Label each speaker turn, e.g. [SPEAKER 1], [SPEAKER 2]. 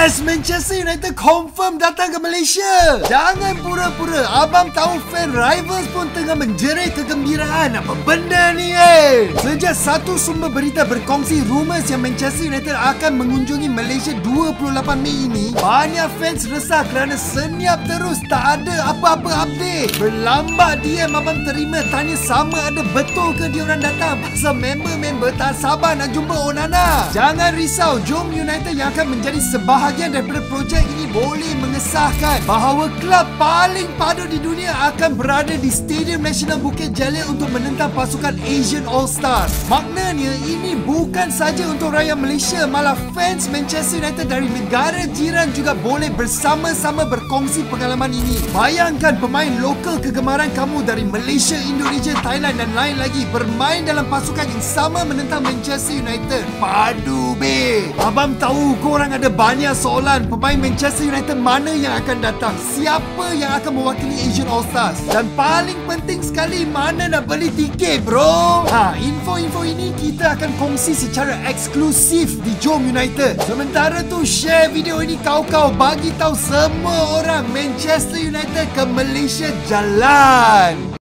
[SPEAKER 1] Yes, Manchester United confirm datang ke Malaysia. Jangan pura-pura. Abang tahu fan Rivals pun tengah menjerit kegembiraan. Apa benda ni Sejak satu sumber berita berkongsi rumours yang Manchester United akan mengunjungi Malaysia 28 Mei ini, banyak fans resah kerana senyap terus tak ada apa-apa update. Berlambat DM abang terima tanya sama ada betul ke diorang datang pasal member-member tak sabar nak jumpa Onana. Jangan risau, Jom United yang akan menjadi sebahagian daripada projek ini boleh mengesahkan bahawa kelab paling padu di dunia akan berada di Stadium Nasional Bukit Jalil untuk menentang pasukan Asian All-Stars. Maknanya ini bukan saja untuk rakyat Malaysia, malah fans Manchester United dari negara jiran juga boleh bersama-sama berkongsi pengalaman ini. Bayangkan pemain lokal kegemaran kamu dari Malaysia, Indonesia, Thailand dan lain lagi bermain dalam pasukan yang sama menentang Manchester United. Padu be. Abang tahu korang ada banyak soalan pemain Manchester United mana yang akan datang, siapa yang akan mewakili Asian All-Stars, dan paling penting sekali mana nak beli tiket bro. Info-info ini kita akan kongsi secara eksklusif di Jom United. Sementara tu share video ini kau-kau, bagi tahu semua orang Manchester United ke Malaysia jalan.